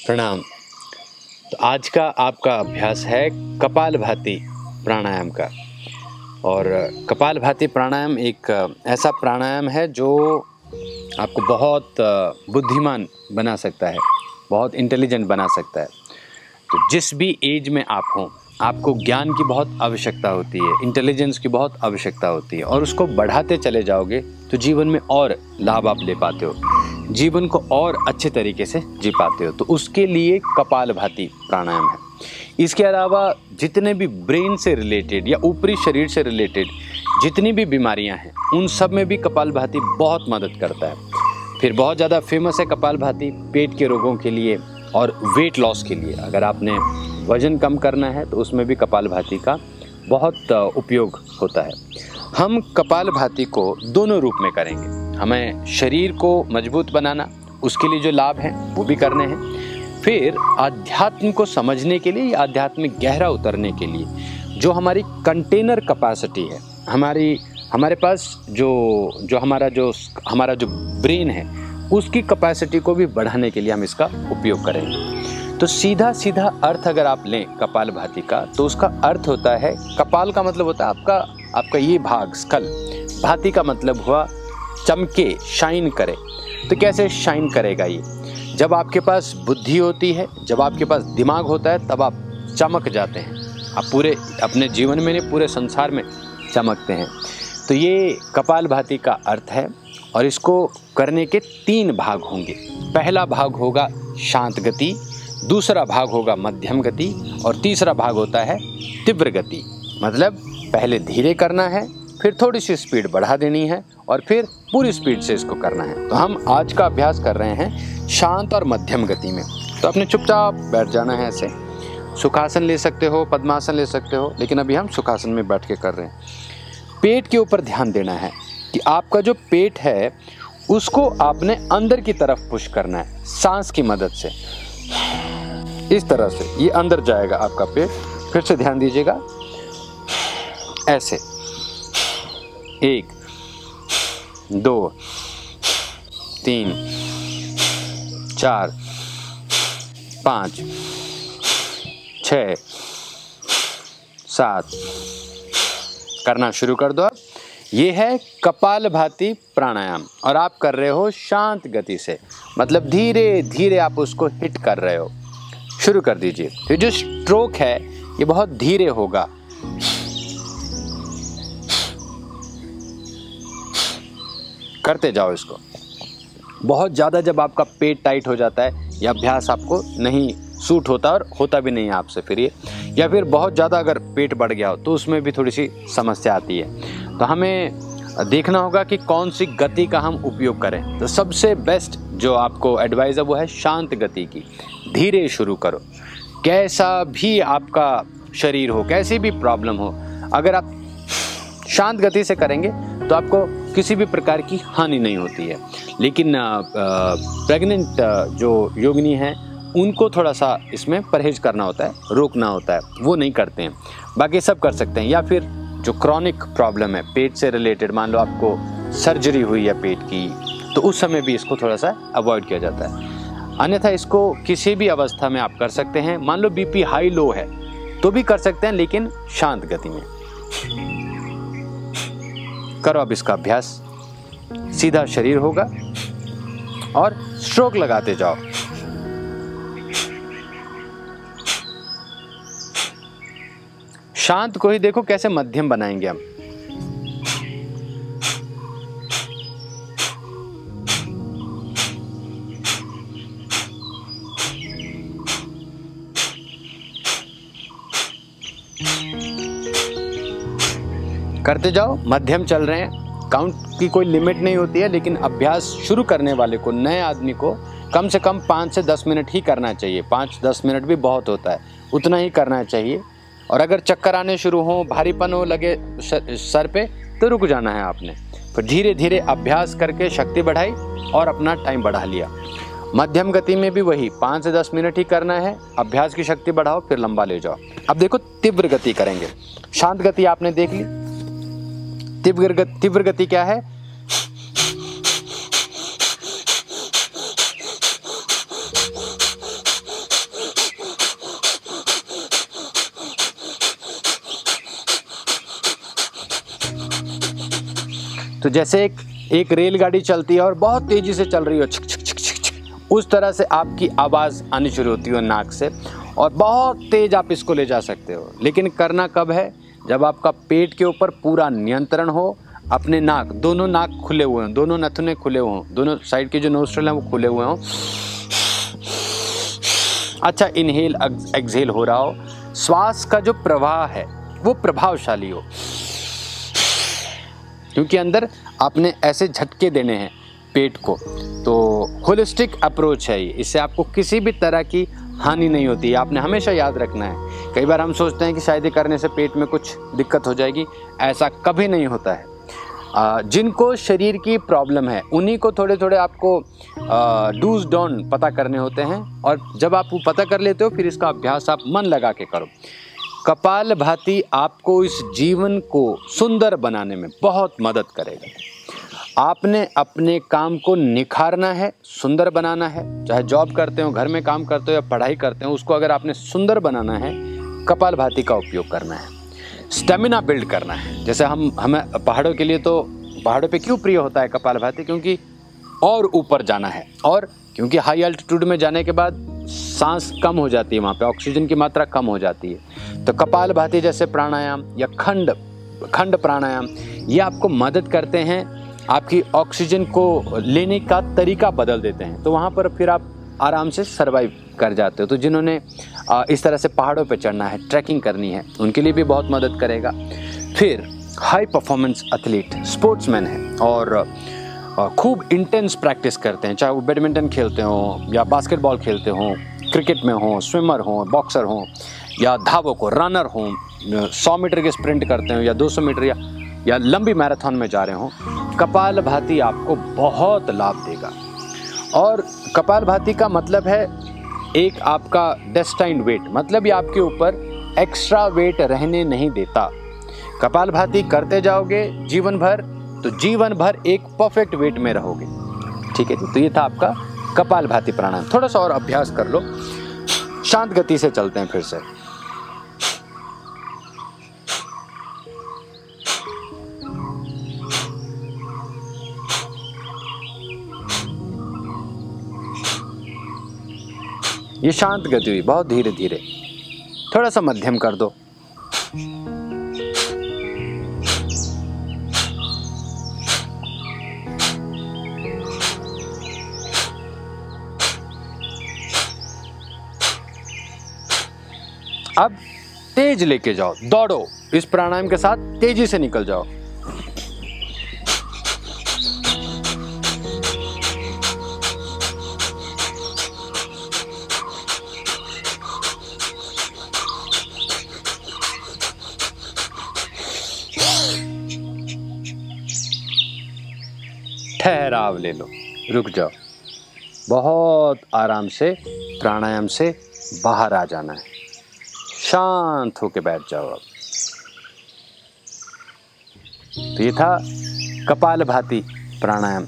प्रणाम। तो आज का आपका अभ्यास है कपालभाति प्राणायाम का। और कपालभाति प्राणायाम एक ऐसा प्राणायाम है जो आपको बहुत बुद्धिमान बना सकता है, बहुत इंटेलिजेंट बना सकता है। तो जिस भी एज में आप हों, आपको ज्ञान की बहुत आवश्यकता होती है, इंटेलिजेंस की बहुत आवश्यकता होती है, और उसको बढ़ाते चले जाओगे तो जीवन में और लाभ आप ले पाते हो, जीवन को और अच्छे तरीके से जी पाते हो। तो उसके लिए कपालभाति प्राणायाम है। इसके अलावा जितने भी ब्रेन से रिलेटेड या ऊपरी शरीर से रिलेटेड जितनी भी बीमारियां हैं, उन सब में भी कपालभाति बहुत मदद करता है। फिर बहुत ज़्यादा फेमस है कपालभाति पेट के रोगों के लिए और वेट लॉस के लिए। अगर आपने वजन कम करना है तो उसमें भी कपालभाति का बहुत उपयोग होता है। हम कपालभाति को दोनों रूप में करेंगे। हमें शरीर को मजबूत बनाना, उसके लिए जो लाभ हैं वो भी करने हैं। फिर आध्यात्म को समझने के लिए, आध्यात्म में गहरा उतरने के लिए जो हमारी कंटेनर कैपेसिटी है, हमारे पास जो हमारा जो ब्रेन है, उसकी कैपेसिटी को भी बढ़ाने के लिए हम इसका उपयोग करेंगे। तो सीधा सीधा अर्थ अगर आप लें कपालभाति का, तो उसका अर्थ होता है, कपाल का मतलब होता है आपका ये भाग, स्कल। भाति का मतलब हुआ चमके, शाइन करे। तो कैसे शाइन करेगा ये? जब आपके पास बुद्धि होती है, जब आपके पास दिमाग होता है, तब आप चमक जाते हैं। आप पूरे अपने जीवन में नहीं, पूरे संसार में चमकते हैं। तो ये कपालभाति का अर्थ है। और इसको करने के 3 भाग होंगे। पहला भाग होगा शांत गति, दूसरा भाग होगा मध्यम गति, और तीसरा भाग होता है तीव्र गति। मतलब पहले धीरे करना है, फिर थोड़ी सी स्पीड बढ़ा देनी है, और फिर पूरी स्पीड से इसको करना है। तो हम आज का अभ्यास कर रहे हैं शांत और मध्यम गति में। तो अपने चुपचाप बैठ जाना है। ऐसे सुखासन ले सकते हो, पद्मासन ले सकते हो, लेकिन अभी हम सुखासन में बैठ के कर रहे हैं। पेट के ऊपर ध्यान देना है कि आपका जो पेट है उसको आपने अंदर की तरफ पुश करना है सांस की मदद से। इस तरह से ये अंदर जाएगा आपका पेट। फिर से ध्यान दीजिएगा, ऐसे 1 2 3 4 5 6 7 करना शुरू कर दो। ये है कपालभाति प्राणायाम, और आप कर रहे हो शांत गति से, मतलब धीरे धीरे आप उसको हिट कर रहे हो। शुरू कर दीजिए। तो जो स्ट्रोक है ये बहुत धीरे होगा। करते जाओ इसको। बहुत ज़्यादा जब आपका पेट टाइट हो जाता है, यह अभ्यास आपको नहीं सूट होता और होता भी नहीं है आपसे फिर ये, या फिर बहुत ज़्यादा अगर पेट बढ़ गया हो तो उसमें भी थोड़ी सी समस्या आती है। तो हमें देखना होगा कि कौन सी गति का हम उपयोग करें। तो सबसे बेस्ट जो आपको एडवाइस है वो है शांत गति की। धीरे शुरू करो। कैसा भी आपका शरीर हो, कैसी भी प्रॉब्लम हो, अगर आप शांत गति से करेंगे तो आपको किसी भी प्रकार की हानि नहीं होती है। लेकिन प्रेग्नेंट जो योगिनी हैं उनको थोड़ा सा इसमें परहेज करना होता है, रोकना होता है, वो नहीं करते हैं। बाकी सब कर सकते हैं। या फिर जो क्रॉनिक प्रॉब्लम है पेट से रिलेटेड, मान लो आपको सर्जरी हुई है पेट की, तो उस समय भी इसको थोड़ा सा अवॉइड किया जाता है। अन्यथा इसको किसी भी अवस्था में आप कर सकते हैं। मान लो बीपी हाई लो है तो भी कर सकते हैं, लेकिन शांत गति में करो। अब इसका अभ्यास सीधा शरीर होगा और स्ट्रोक लगाते जाओ। शांत को ही देखो कैसे मध्यम बनाएंगे हम। करते जाओ। मध्यम चल रहे हैं, काउंट की कोई लिमिट नहीं होती है, लेकिन अभ्यास शुरू करने वाले को, नए आदमी को कम से कम 5 से 10 मिनट ही करना चाहिए। 5-10 मिनट भी बहुत होता है, उतना ही करना चाहिए। और अगर चक्कर आने शुरू हो, भारीपन हो लगे सर पे, तो रुक जाना है आपने। फिर धीरे धीरे अभ्यास करके शक्ति बढ़ाई और अपना टाइम बढ़ा लिया। मध्यम गति में भी वही 5 से 10 मिनट ही करना है। अभ्यास की शक्ति बढ़ाओ, फिर लंबा ले जाओ। अब देखो तीव्र गति करेंगे। शांत गति आपने देख ली, तीव्र गति क्या है? तो जैसे एक रेलगाड़ी चलती है और बहुत तेजी से चल रही हो, छिक छिक छिक छिक छिक, उस तरह से आपकी आवाज़ आनी शुरू होती है नाक से, और बहुत तेज आप इसको ले जा सकते हो। लेकिन करना कब है? जब आपका पेट के ऊपर पूरा नियंत्रण हो, अपने नाक, दोनों नाक खुले हुए हों, दोनों नथुने खुले हों, दोनों साइड के जो नोस्ट्रल हैं वो खुले हुए हों, अच्छा इनहेल एक्सहेल हो रहा हो, श्वास का जो प्रवाह है वो प्रभावशाली हो, क्योंकि अंदर आपने ऐसे झटके देने हैं पेट को। तो होलिस्टिक अप्रोच है ये, इससे आपको किसी भी तरह की हानि नहीं होती है। आपने हमेशा याद रखना है। कई बार हम सोचते हैं कि शायद ये करने से पेट में कुछ दिक्कत हो जाएगी, ऐसा कभी नहीं होता है। जिनको शरीर की प्रॉब्लम है उन्हीं को थोड़े थोड़े आपको डूज डॉन पता करने होते हैं, और जब आप वो पता कर लेते हो फिर इसका अभ्यास आप मन लगा के करो। कपालभाति आपको इस जीवन को सुंदर बनाने में बहुत मदद करेगा। आपने अपने काम को निखारना है, सुंदर बनाना है। चाहे जॉब करते हो, घर में काम करते हो या पढ़ाई करते हो, उसको अगर आपने सुंदर बनाना है, कपालभाति का उपयोग करना है। स्टेमिना बिल्ड करना है। जैसे हमें पहाड़ों के लिए, तो पहाड़ों पे क्यों प्रिय होता है कपालभाति? क्योंकि और ऊपर जाना है, और क्योंकि हाई अल्टीट्यूड में जाने के बाद सांस कम हो जाती है, वहाँ पे ऑक्सीजन की मात्रा कम हो जाती है। तो कपालभाति जैसे प्राणायाम या खंड प्राणायाम, ये आपको मदद करते हैं, आपकी ऑक्सीजन को लेने का तरीका बदल देते हैं। तो वहाँ पर फिर आप आराम से सर्वाइव कर जाते हो। तो जिन्होंने इस तरह से पहाड़ों पे चढ़ना है, ट्रैकिंग करनी है, उनके लिए भी बहुत मदद करेगा। फिर हाई परफॉर्मेंस एथलीट, स्पोर्ट्समैन है और खूब इंटेंस प्रैक्टिस करते हैं, चाहे वो बैडमिंटन खेलते हो या बास्केटबॉल खेलते हो, क्रिकेट में हो, स्विमर हो, बॉक्सर हो, या धावक हो, रनर हो, 100 मीटर के स्प्रिंट करते हो या 200 मीटर या लंबी मैराथन में जा रहे हो, कपालभाति आपको बहुत लाभ देगा। और कपालभाति का मतलब है एक आपका डेस्टाइन्ड वेट, मतलब ये आपके ऊपर एक्स्ट्रा वेट रहने नहीं देता। कपालभाति करते जाओगे जीवन भर, तो जीवन भर एक परफेक्ट वेट में रहोगे। ठीक है जी। तो ये था आपका कपालभाति प्राणायाम। थोड़ा सा और अभ्यास कर लो, शांत गति से चलते हैं फिर से। ये शांत गति हुई, बहुत धीरे धीरे, थोड़ा सा मध्यम कर दो। अब तेज लेके जाओ, दौड़ो, इस प्राणायाम के साथ तेजी से निकल जाओ। ठहराव ले लो, रुक जाओ, बहुत आराम से प्राणायाम से बाहर आ जाना है, शांत होके बैठ जाओ। अब तो ये था कपालभाति प्राणायाम,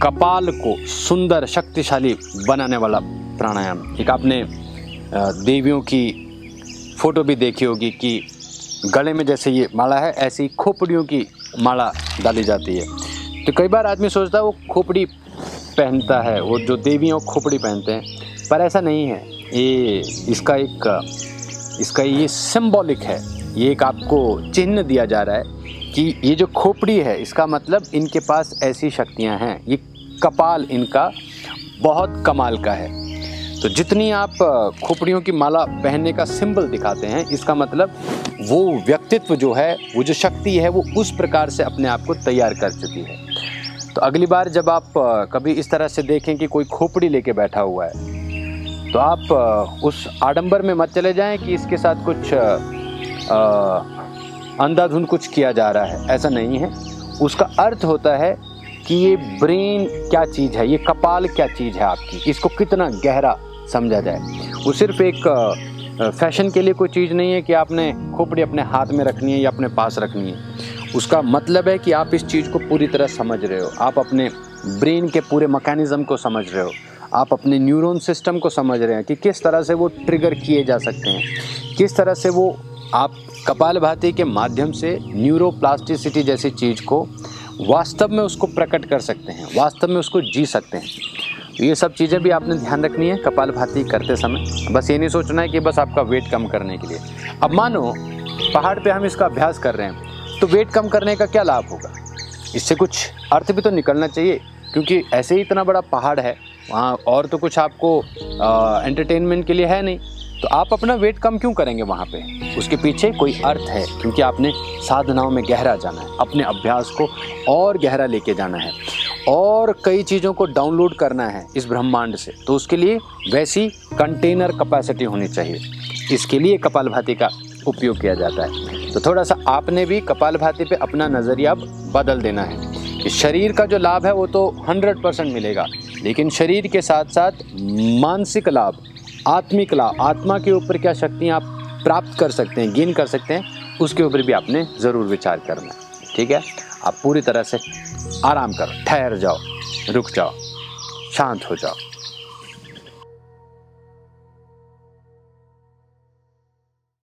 कपाल को सुंदर शक्तिशाली बनाने वाला प्राणायाम। एक आपने देवियों की फोटो भी देखी होगी कि गले में जैसे ये माला है, ऐसी खोपड़ियों की माला डाली जाती है। तो कई बार आदमी सोचता है वो खोपड़ी पहनता है, वो जो देवियों खोपड़ी पहनते हैं, पर ऐसा नहीं है। ये इसका ये सिंबॉलिक है, ये एक आपको चिन्ह दिया जा रहा है कि ये जो खोपड़ी है, इसका मतलब इनके पास ऐसी शक्तियां हैं, ये कपाल इनका बहुत कमाल का है। तो जितनी आप खोपड़ियों की माला पहनने का सिंबल दिखाते हैं, इसका मतलब वो व्यक्तित्व जो है, वो जो शक्ति है, वो उस प्रकार से अपने आप को तैयार कर चुकी है। तो अगली बार जब आप कभी इस तरह से देखें कि कोई खोपड़ी लेके बैठा हुआ है, तो आप उस आडंबर में मत चले जाएं कि इसके साथ कुछ अंधाधुंध कुछ किया जा रहा है, ऐसा नहीं है। उसका अर्थ होता है कि ये ब्रेन क्या चीज़ है, ये कपाल क्या चीज़ है आपकी, इसको कितना गहरा समझा जाए। वो सिर्फ एक फैशन के लिए कोई चीज़ नहीं है कि आपने खोपड़ी अपने हाथ में रखनी है या अपने पास रखनी है। उसका मतलब है कि आप इस चीज़ को पूरी तरह समझ रहे हो, आप अपने ब्रेन के पूरे मैकेनिज्म को समझ रहे हो, आप अपने न्यूरॉन सिस्टम को समझ रहे हैं कि किस तरह से वो ट्रिगर किए जा सकते हैं, किस तरह से वो आप कपालभाति के माध्यम से न्यूरोप्लास्टिसिटी जैसी चीज़ को वास्तव में उसको प्रकट कर सकते हैं, वास्तव में उसको जी सकते हैं। तो ये सब चीज़ें भी आपने ध्यान रखनी है कपालभाति करते समय। बस ये नहीं सोचना है कि बस आपका वेट कम करने के लिए। अब मानो पहाड़ पे हम इसका अभ्यास कर रहे हैं तो वेट कम करने का क्या लाभ होगा, इससे कुछ अर्थ भी तो निकलना चाहिए, क्योंकि ऐसे ही इतना बड़ा पहाड़ है वहाँ, और तो कुछ आपको एंटरटेनमेंट के लिए है नहीं, तो आप अपना वेट कम क्यों करेंगे वहाँ पे? उसके पीछे कोई अर्थ है, क्योंकि आपने साधनाओं में गहरा जाना है, अपने अभ्यास को और गहरा लेके जाना है और कई चीज़ों को डाउनलोड करना है इस ब्रह्मांड से। तो उसके लिए वैसी कंटेनर कैपेसिटी होनी चाहिए, इसके लिए कपालभाति का उपयोग किया जाता है। तो थोड़ा सा आपने भी कपालभाति पे अपना नज़रिया बदल देना है कि शरीर का जो लाभ है वो तो 100% मिलेगा, लेकिन शरीर के साथ साथ मानसिक लाभ, आत्मिक लाभ, आत्मा के ऊपर क्या शक्तियाँ आप प्राप्त कर सकते हैं, गेन कर सकते हैं, उसके ऊपर भी आपने ज़रूर विचार करना है। ठीक है, आप पूरी तरह से आराम करो, ठहर जाओ, रुक जाओ, शांत हो जाओ।